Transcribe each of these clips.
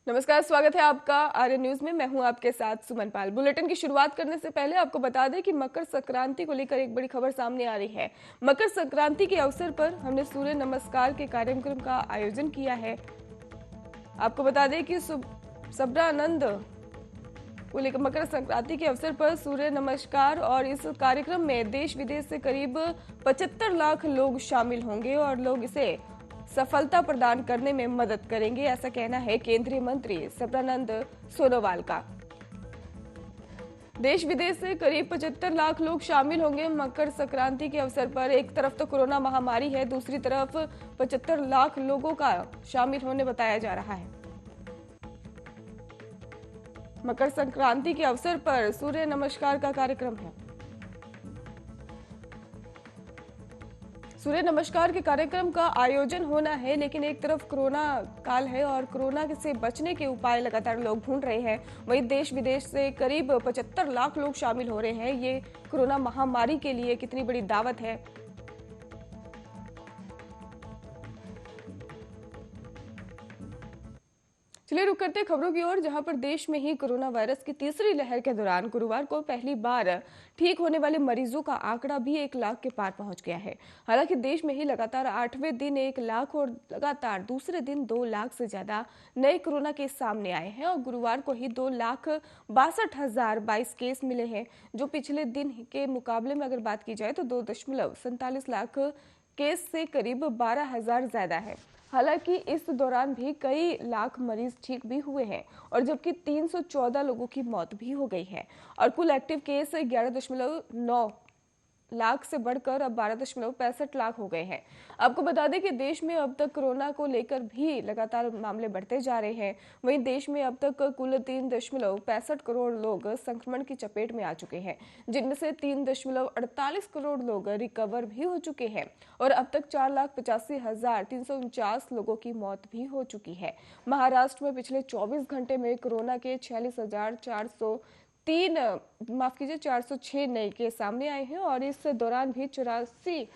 नमस्कार, स्वागत है आपका आर्य न्यूज में। मैं हूं आपके साथ सुमन पाल। बुलेटिन की शुरुआत करने से पहले आपको बता दें कि मकर संक्रांति को लेकर एक बड़ी खबर सामने आ रही है। मकर संक्रांति के अवसर पर हमने सूर्य नमस्कार के कार्यक्रम का आयोजन किया है। आपको बता दें कि सबरानंद को लेकर मकर संक्रांति के अवसर पर सूर्य नमस्कार और इस कार्यक्रम में देश विदेश से करीब 75 लाख लोग शामिल होंगे और लोग इसे सफलता प्रदान करने में मदद करेंगे, ऐसा कहना है केंद्रीय मंत्री सबरानंद सोनोवाल का। देश विदेश से करीब 75 लाख लोग शामिल होंगे मकर संक्रांति के अवसर पर। एक तरफ तो कोरोना महामारी है, दूसरी तरफ 75 लाख लोगों का शामिल होने बताया जा रहा है। मकर संक्रांति के अवसर पर सूर्य नमस्कार का कार्यक्रम है। सूर्य नमस्कार के कार्यक्रम का आयोजन होना है, लेकिन एक तरफ कोरोना काल है और कोरोना से बचने के उपाय लगातार लोग ढूंढ रहे हैं। वहीं देश विदेश से करीब 75 लाख लोग शामिल हो रहे हैं। ये कोरोना महामारी के लिए कितनी बड़ी दावत है। चलिए रुक करते खबरों की ओर, जहां पर देश में ही कोरोना वायरस की तीसरी लहर के दौरान गुरुवार को पहली बार ठीक होने वाले मरीजों का आंकड़ा भी 1 लाख के पार पहुंच गया है। हालांकि देश में ही लगातार 8वें दिन 1 लाख और लगातार दूसरे दिन 2 लाख से ज्यादा नए कोरोना केस सामने आए हैं और गुरुवार को ही 2,62,022 केस मिले हैं, जो पिछले दिन के मुकाबले में अगर बात की जाए तो 2.47 लाख केस से करीब 12,000 ज्यादा है। हालांकि इस दौरान भी कई लाख मरीज ठीक भी हुए हैं और जबकि 314 लोगों की मौत भी हो गई है और कुल एक्टिव केस 11.9 लाख से बढ़कर अब 12.65 लाख हो गए हैं। आपको बता दें कि देश में अब तक कोरोना को लेकर भी लगातार मामले बढ़ते जा रहे हैं। वहीं देश में अब तक कुल 3.65 करोड़ लोग संक्रमण की चपेट में आ चुके हैं, जिनमें से 3.48 करोड़ लोग रिकवर भी हो चुके हैं और अब तक 4,85,349 लोगों की मौत भी हो चुकी है। महाराष्ट्र में पिछले 24 घंटे में कोरोना के 406 नए केस सामने आए हैं और इस दौरान भी 84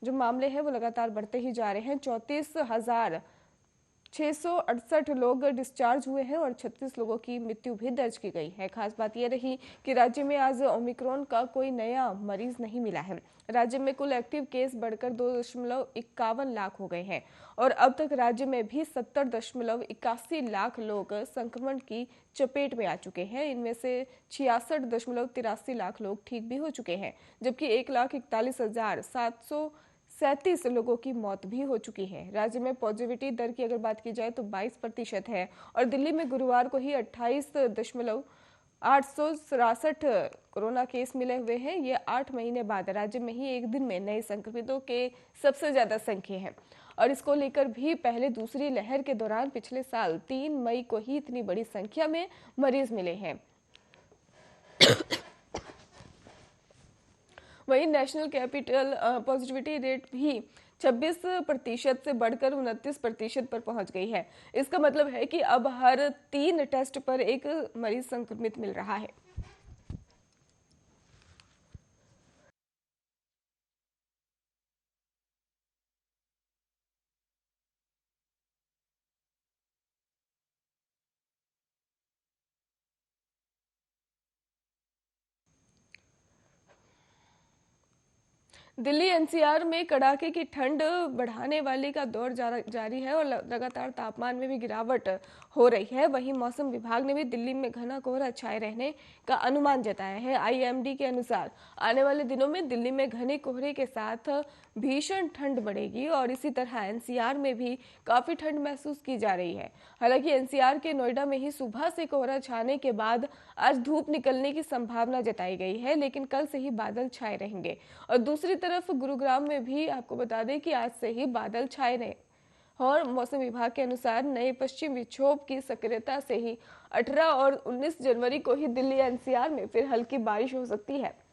जो मामले हैं वो लगातार बढ़ते ही जा रहे हैं। 34,668 लोग डिस्चार्ज हुए हैं और 36 लोगों की मृत्यु भी दर्ज की गई है। खास बात यह रही कि राज्य में आज ओमिक्रॉन का कोई नया मरीज नहीं मिला है। राज्य में कुल एक्टिव केस बढ़कर 2.51 लाख हो गए हैं और अब तक राज्य में भी 70.81 लाख लोग संक्रमण की चपेट में आ चुके हैं। इनमें से 66.83 लाख लोग ठीक भी हो चुके हैं, जबकि 1,41,737 लोगों की मौत भी हो चुकी है। राज्य में पॉजिटिविटी दर की अगर बात की जाए तो 22% है और दिल्ली में गुरुवार को ही 28,867 कोरोना केस मिले हुए हैं। ये 8 महीने बाद राज्य में ही एक दिन में नए संक्रमितों के सबसे ज्यादा संख्या है और इसको लेकर भी पहले दूसरी लहर के दौरान पिछले साल 3 मई को ही इतनी बड़ी संख्या में मरीज मिले हैं। वहीं नेशनल कैपिटल पॉजिटिविटी रेट भी 26% से बढ़कर 29% पर पहुंच गई है। इसका मतलब है कि अब हर 3 टेस्ट पर एक मरीज संक्रमित मिल रहा है। दिल्ली एनसीआर में कड़ाके की ठंड बढ़ाने वाली का दौर जारी है और लगातार तापमान में भी गिरावट हो रही है। वहीं मौसम विभाग ने भी दिल्ली में घना कोहरा छाए रहने का अनुमान जताया है। आईएमडी के अनुसार आने वाले दिनों में दिल्ली में घने कोहरे के साथ भीषण ठंड बढ़ेगी और इसी तरह एनसीआर में भी काफी ठंड महसूस की जा रही है। हालांकि एनसीआर के नोएडा में ही सुबह से कोहरा छाने के बाद आज धूप निकलने की संभावना जताई गई है, लेकिन कल से ही बादल छाए रहेंगे और दूसरी तरफ गुरुग्राम में भी आपको बता दें कि आज से ही बादल छाए रहे और मौसम विभाग के अनुसार नए पश्चिम विक्षोभ की सक्रियता से ही 18 और 19 जनवरी को ही दिल्ली एनसीआर में फिर हल्की बारिश हो सकती है।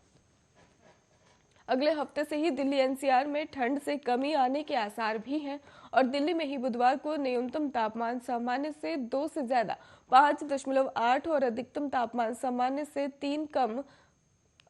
अगले हफ्ते से ही दिल्ली एनसीआर में ठंड से कमी आने के आसार भी हैं और दिल्ली में ही बुधवार को न्यूनतम तापमान सामान्य से 2 से ज्यादा 5.8 और अधिकतम तापमान सामान्य से 3 कम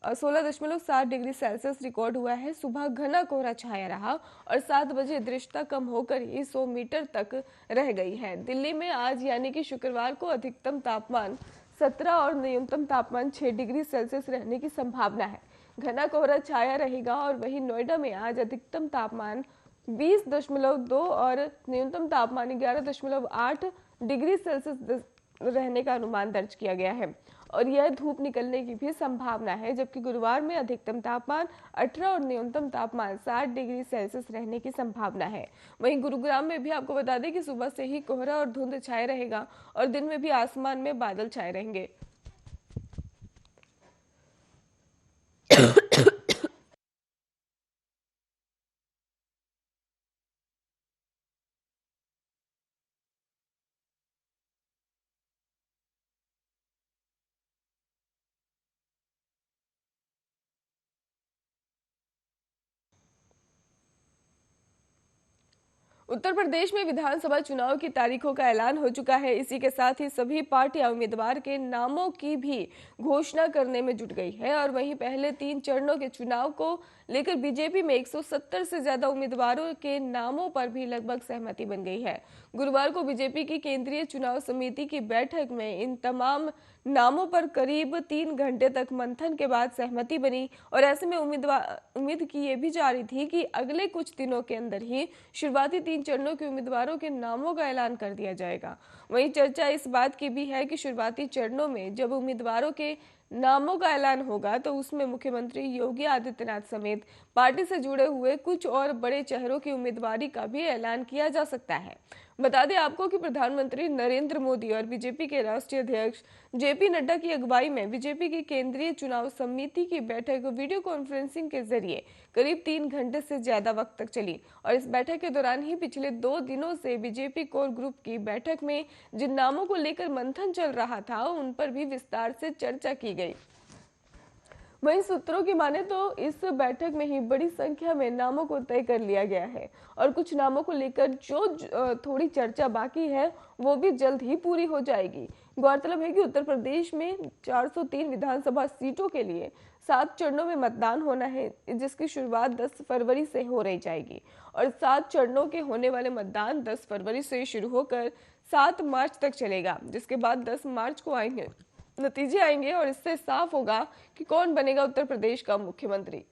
16.7 डिग्री सेल्सियस रिकॉर्ड हुआ है। सुबह घना कोहरा छाया रहा और 7 बजे दृश्यता कम होकर ही 100 मीटर तक रह गई है। दिल्ली में आज यानी कि शुक्रवार को अधिकतम तापमान 17 और न्यूनतम तापमान 6 डिग्री सेल्सियस रहने की संभावना है। घना कोहरा छाया रहेगा और वहीं नोएडा में आज अधिकतम तापमान 20.2 और न्यूनतम तापमान 11.8 डिग्री सेल्सियस रहने का अनुमान दर्ज किया गया है और यह धूप निकलने की भी संभावना है, जबकि गुरुवार में अधिकतम तापमान 18 और न्यूनतम तापमान 7 डिग्री सेल्सियस रहने की संभावना है। वहीं गुरुग्राम में भी आपको बता दें कि सुबह से ही कोहरा और धुंध छाए रहेगा और दिन में भी आसमान में बादल छाए रहेंगे। उत्तर प्रदेश में विधानसभा चुनाव की तारीखों का ऐलान हो चुका है। इसी के साथ ही सभी पार्टियां उम्मीदवार के नामों की भी घोषणा करने में जुट गई है और वहीं पहले 3 चरणों के चुनाव को लेकर बीजेपी में 170 से ज्यादा उम्मीदवारों के नामों पर भी लगभग सहमति बन गई है। गुरुवार को बीजेपी की केंद्रीय चुनाव समिति की बैठक में इन तमाम नामों पर करीब 3 घंटे तक मंथन के बाद सहमति बनी और ऐसे में उम्मीद की ये भी जा रही थी कि अगले कुछ दिनों के अंदर ही शुरुआती 3 चरणों के उम्मीदवारों के नामों का ऐलान कर दिया जाएगा। वहीं चर्चा इस बात की भी है कि शुरुआती चरणों में जब उम्मीदवारों के नामों का ऐलान होगा तो उसमें मुख्यमंत्री योगी आदित्यनाथ समेत पार्टी से जुड़े हुए कुछ और बड़े चेहरों की उम्मीदवारी का भी ऐलान किया जा सकता है। बता दें आपको कि प्रधानमंत्री नरेंद्र मोदी और बीजेपी के राष्ट्रीय अध्यक्ष जेपी नड्डा की अगुवाई में बीजेपी की केंद्रीय चुनाव समिति की बैठक वीडियो कॉन्फ्रेंसिंग के जरिए करीब 3 घंटे से ज्यादा वक्त तक चली और इस बैठक के दौरान ही पिछले 2 दिनों से बीजेपी कोर ग्रुप की बैठक में जिन नामों को लेकर मंथन चल रहा था उन पर भी विस्तार से चर्चा की गई। वहीं सूत्रों की माने तो इस बैठक में ही बड़ी संख्या में नामों को तय कर लिया गया है और कुछ नामों को लेकर जो थोड़ी चर्चा बाकी है वो भी जल्द ही पूरी हो जाएगी। गौरतलब है कि उत्तर प्रदेश में 403 विधानसभा सीटों के लिए 7 चरणों में मतदान होना है, जिसकी शुरुआत 10 फरवरी से हो रही जाएगी और 7 चरणों के होने वाले मतदान 10 फरवरी से शुरू होकर 7 मार्च तक चलेगा, जिसके बाद 10 मार्च को नतीजे आएंगे और इससे साफ होगा कि कौन बनेगा उत्तर प्रदेश का मुख्यमंत्री।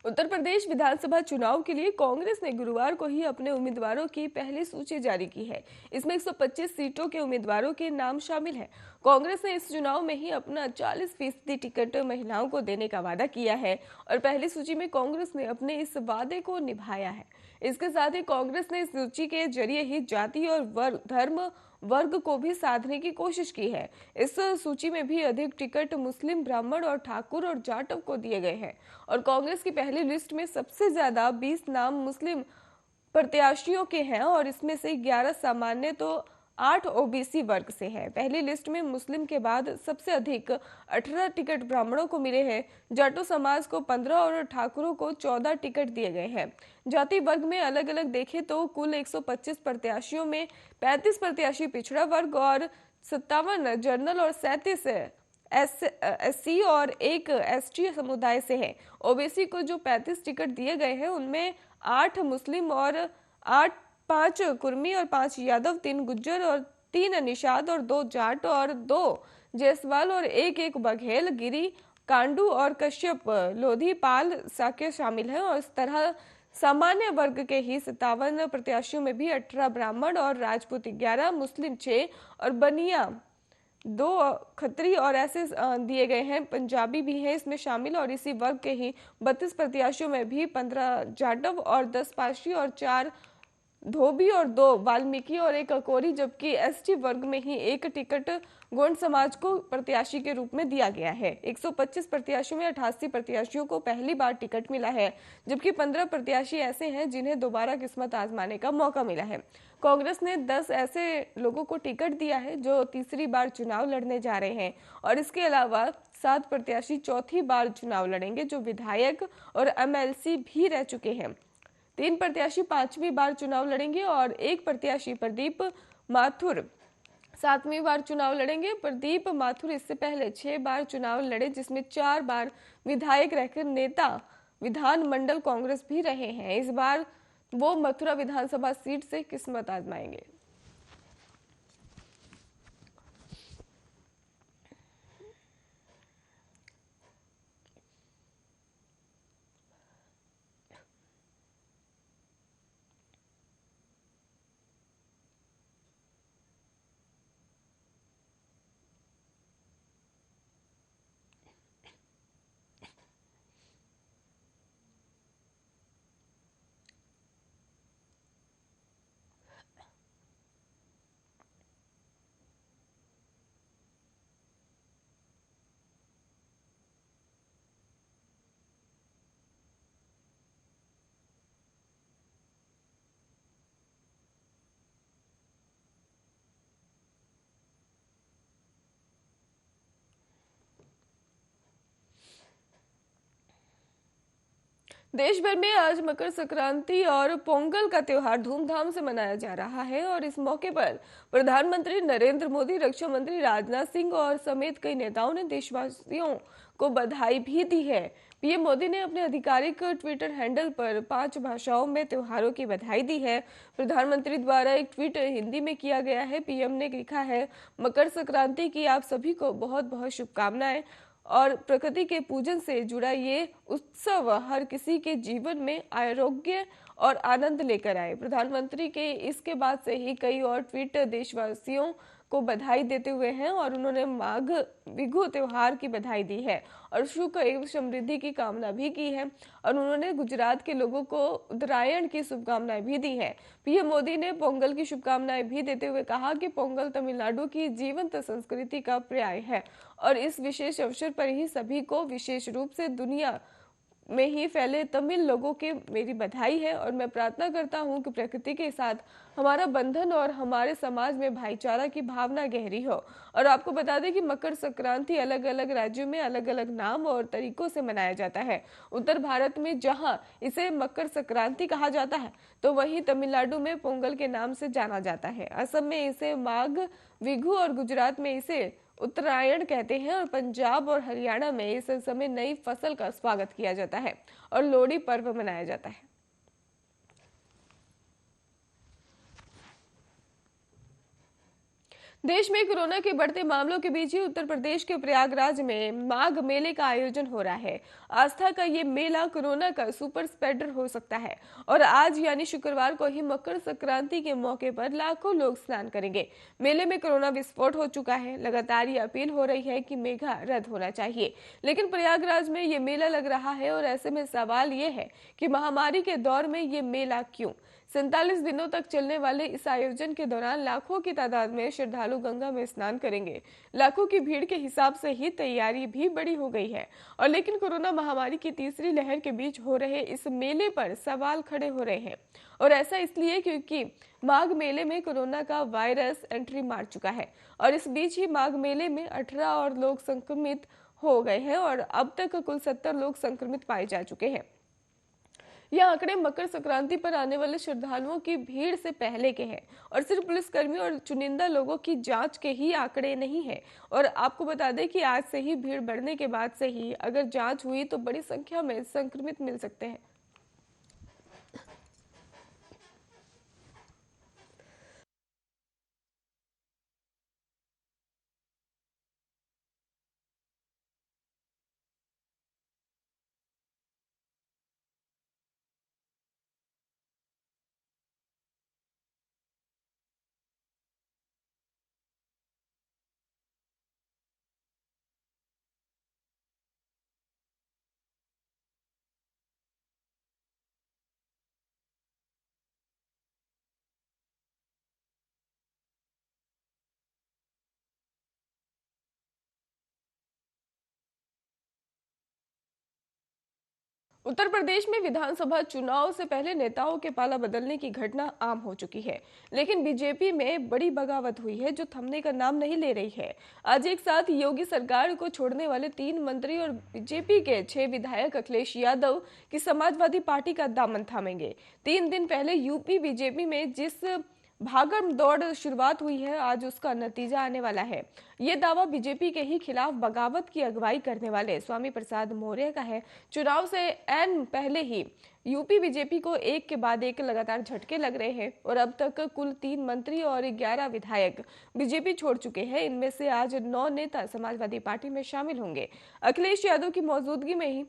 उत्तर प्रदेश विधानसभा चुनाव के लिए कांग्रेस ने गुरुवार को ही अपने उम्मीदवारों की पहली सूची जारी की है। इसमें 125 सीटों के उम्मीदवारों के नाम शामिल हैं। कांग्रेस ने इस चुनाव में ही अपना 40% टिकट महिलाओं को देने का वादा किया है और पहली सूची में कांग्रेस ने अपने इस वादे को निभाया है। इसके साथ ही कांग्रेस ने इस सूची के जरिए ही जाति और धर्म वर्ग को भी साधने की कोशिश की है। इस सूची में भी अधिक टिकट मुस्लिम, ब्राह्मण और ठाकुर और जाटव को दिए गए हैं और कांग्रेस की पहली लिस्ट में सबसे ज्यादा 20 नाम मुस्लिम प्रत्याशियों के हैं और इसमें से 11 सामान्य तो 8 ओबीसी वर्ग से है। पहली लिस्ट में मुस्लिम के बाद सबसे अधिक 18 टिकट ब्राह्मणों को मिले हैं। जाटो समाज को 15 और ठाकुरों को 14 टिकट दिए गए हैं। जाति वर्ग में अलग अलग देखें तो कुल 125 प्रत्याशियों में 35 प्रत्याशी पिछड़ा वर्ग और 57 जनरल और 37 एससी और 1 एसटी समुदाय से है। ओबीसी को जो 35 टिकट दिए गए हैं उनमें 8 मुस्लिम और 5 कुर्मी और 5 यादव, 3 गुज्जर और 3 निषाद और 2 जाट और 2 जायसवाल और 1 बघेल, गिरी, कांडू और कश्यप, लोधी, पाल, साक्य शामिल हैं और इस तरह सामान्य वर्ग के ही 57 प्रत्याशियों में भी 18 ब्राह्मण और राजपूत, 11 मुस्लिम, 6 और बनिया, 2 खत्री और ऐसे दिए गए हैं। पंजाबी भी है इसमें शामिल और इसी वर्ग के ही 32 प्रत्याशियों में भी 15 जाटव और 10 पाशी और 4 धोबी और 2 वाल्मीकि और 1 अकोरी, जबकि एसटी वर्ग में ही 1 टिकट गोंड समाज को प्रत्याशी के रूप में दिया गया है। 125 प्रत्याशियों में 88 प्रत्याशियों को पहली बार टिकट मिला है, जबकि 15 प्रत्याशी ऐसे हैं जिन्हें दोबारा किस्मत आजमाने का मौका मिला है। कांग्रेस ने 10 ऐसे लोगों को टिकट दिया है जो तीसरी बार चुनाव लड़ने जा रहे हैं, और इसके अलावा 7 प्रत्याशी चौथी बार चुनाव लड़ेंगे जो विधायक और एमएलसी भी रह चुके हैं। 3 प्रत्याशी 5वीं बार चुनाव लड़ेंगे और 1 प्रत्याशी प्रदीप माथुर 7वीं बार चुनाव लड़ेंगे। प्रदीप माथुर इससे पहले 6 बार चुनाव लड़े, जिसमें 4 बार विधायक रहकर नेता विधान मंडल कांग्रेस भी रहे हैं। इस बार वो मथुरा विधानसभा सीट से किस्मत आजमाएंगे। देश भर में आज मकर संक्रांति और पोंगल का त्योहार धूमधाम से मनाया जा रहा है, और इस मौके पर प्रधानमंत्री नरेंद्र मोदी, रक्षा मंत्री राजनाथ सिंह और समेत कई नेताओं ने देशवासियों को बधाई भी दी है। पीएम मोदी ने अपने आधिकारिक ट्विटर हैंडल पर 5 भाषाओं में त्योहारों की बधाई दी है। प्रधानमंत्री द्वारा एक ट्वीट हिंदी में किया गया है। पीएम ने लिखा है, मकर संक्रांति की आप सभी को बहुत बहुत शुभकामनाएं, और प्रकृति के पूजन से जुड़ा ये उत्सव हर किसी के जीवन में आरोग्य और आनंद लेकर आए। प्रधानमंत्री के इसके बाद से ही कई और ट्वीट देशवासियों को बधाई देते हुए हैं, और उन्होंने माघ बिहू त्योहार की बधाई दी है और सुख एवं समृद्धि की कामना भी की है, और उन्होंने गुजरात के लोगों को उत्तरायण की शुभकामनाएं भी दी है। पीएम मोदी ने पोंगल की शुभकामनाएं भी देते हुए कहा कि पोंगल तमिलनाडु की जीवंत संस्कृति का पर्याय है, और इस विशेष अवसर पर ही सभी को, विशेष रूप से दुनिया में ही फैले तमिल लोगों के मेरी बधाई है, और मैं प्रार्थना करता हूं कि प्रकृति के साथ हमारा बंधन और हमारे समाज में भाईचारा की भावना गहरी हो। और आपको बता दें कि मकर संक्रांति अलग अलग राज्यों में अलग अलग नाम और तरीकों से मनाया जाता है। उत्तर भारत में जहां इसे मकर संक्रांति कहा जाता है, तो वहीं तमिलनाडु में पोंगल के नाम से जाना जाता है। असम में इसे माघ बिहू और गुजरात में इसे उत्तरायण कहते हैं, और पंजाब और हरियाणा में इस समय नई फसल का स्वागत किया जाता है और लोहड़ी पर्व मनाया जाता है। देश में कोरोना के बढ़ते मामलों के बीच ही उत्तर प्रदेश के प्रयागराज में माघ मेले का आयोजन हो रहा है। आस्था का ये मेला कोरोना का सुपर स्प्रेडर हो सकता है, और आज यानी शुक्रवार को ही मकर संक्रांति के मौके पर लाखों लोग स्नान करेंगे। मेले में कोरोना विस्फोट हो चुका है। लगातार ये अपील हो रही है कि मेगा रद्द होना चाहिए, लेकिन प्रयागराज में ये मेला लग रहा है, और ऐसे में सवाल ये है कि महामारी के दौर में ये मेला क्यों? 47 दिनों तक चलने वाले इस आयोजन के दौरान लाखों की तादाद में श्रद्धालु गंगा में स्नान करेंगे। लाखों की भीड़ के हिसाब से ही तैयारी भी बड़ी हो गई है, और लेकिन कोरोना महामारी की तीसरी लहर के बीच हो रहे इस मेले पर सवाल खड़े हो रहे हैं, और ऐसा इसलिए क्योंकि माघ मेले में कोरोना का वायरस एंट्री मार चुका है, और इस बीच ही माघ मेले में 18 और लोग संक्रमित हो गए हैं, और अब तक कुल 70 लोग संक्रमित पाए जा चुके हैं। यह आंकड़े मकर संक्रांति पर आने वाले श्रद्धालुओं की भीड़ से पहले के हैं, और सिर्फ पुलिसकर्मी और चुनिंदा लोगों की जांच के ही आंकड़े नहीं है। और आपको बता दें कि आज से ही भीड़ बढ़ने के बाद से ही अगर जांच हुई तो बड़ी संख्या में संक्रमित मिल सकते हैं। उत्तर प्रदेश में विधानसभा चुनाव से पहले नेताओं के पाला बदलने की घटना आम हो चुकी है, लेकिन बीजेपी में बड़ी बगावत हुई है जो थमने का नाम नहीं ले रही है। आज एक साथ योगी सरकार को छोड़ने वाले 3 मंत्री और बीजेपी के 6 विधायक अखिलेश यादव की समाजवादी पार्टी का दामन थामेंगे। 3 दिन पहले यूपी बीजेपी में जिस भागम दौड़ शुरुआत हुई है, आज उसका नतीजा आने वाला है। ये दावा बीजेपी के ही खिलाफ बगावत की अगुवाई करने वाले स्वामी प्रसाद मौर्य का है। चुनाव से ऐन पहले ही यूपी बीजेपी को एक के बाद एक लगातार झटके लग रहे हैं और अब तक कुल 3 मंत्री और 11 विधायक बीजेपी छोड़ चुके हैं। इनमें से आज 9 नेता समाजवादी पार्टी में शामिल होंगे। अखिलेश यादव की मौजूदगी में ही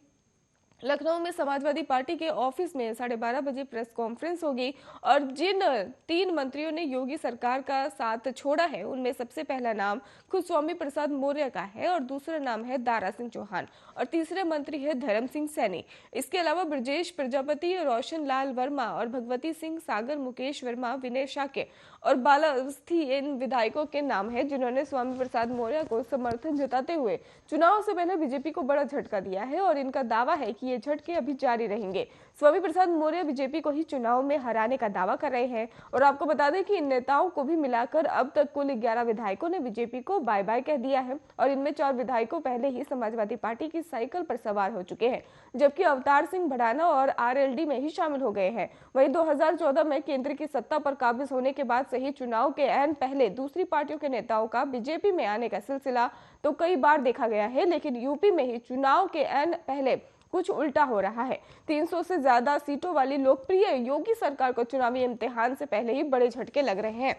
लखनऊ में समाजवादी पार्टी के ऑफिस में 12:30 बजे प्रेस कॉन्फ्रेंस होगी और जिन 3 मंत्रियों ने योगी सरकार का साथ छोड़ा है, उनमें सबसे पहला नाम खुद स्वामी प्रसाद मौर्य का है और दूसरा नाम है दारा सिंह चौहान और तीसरे मंत्री है धर्म सिंह सैनी। इसके अलावा ब्रजेश प्रजापति, रोशन लाल वर्मा और भगवती सिंह सागर, मुकेश वर्मा, विनय शाक्य और बाला अवस्थी इन विधायकों के नाम है जिन्होंने स्वामी प्रसाद मौर्य को समर्थन जताते हुए चुनाव से पहले बीजेपी को बड़ा झटका दिया है और इनका दावा है कि ये झटके अभी जारी रहेंगे। स्वामी प्रसाद मौर्य बीजेपी को ही चुनाव में हराने का दावा कर रहे हैं और आपको बता दें कि इन नेताओं को भी मिलाकर अब तक कुल 11 विधायकों ने बीजेपी को बाय बाय कह दिया है और इनमें 4 विधायकों पहले ही समाजवादी पार्टी की साइकिल पर सवार हो चुके हैं, जबकि अवतार सिंह भड़ाना और आरएलडी में ही शामिल हो गए हैं। वहीं 2014 में केंद्र की सत्ता पर काबिज होने के बाद से ही चुनाव के ऐन पहले दूसरी पार्टियों के नेताओं का बीजेपी में आने का सिलसिला तो कई बार देखा गया है, लेकिन यूपी में ही चुनाव के ऐन पहले कुछ उल्टा हो रहा है। 300 से ज्यादा सीटों वाली लोकप्रिय योगी सरकार को चुनावी इम्तिहान से पहले ही बड़े झटके लग रहे हैं।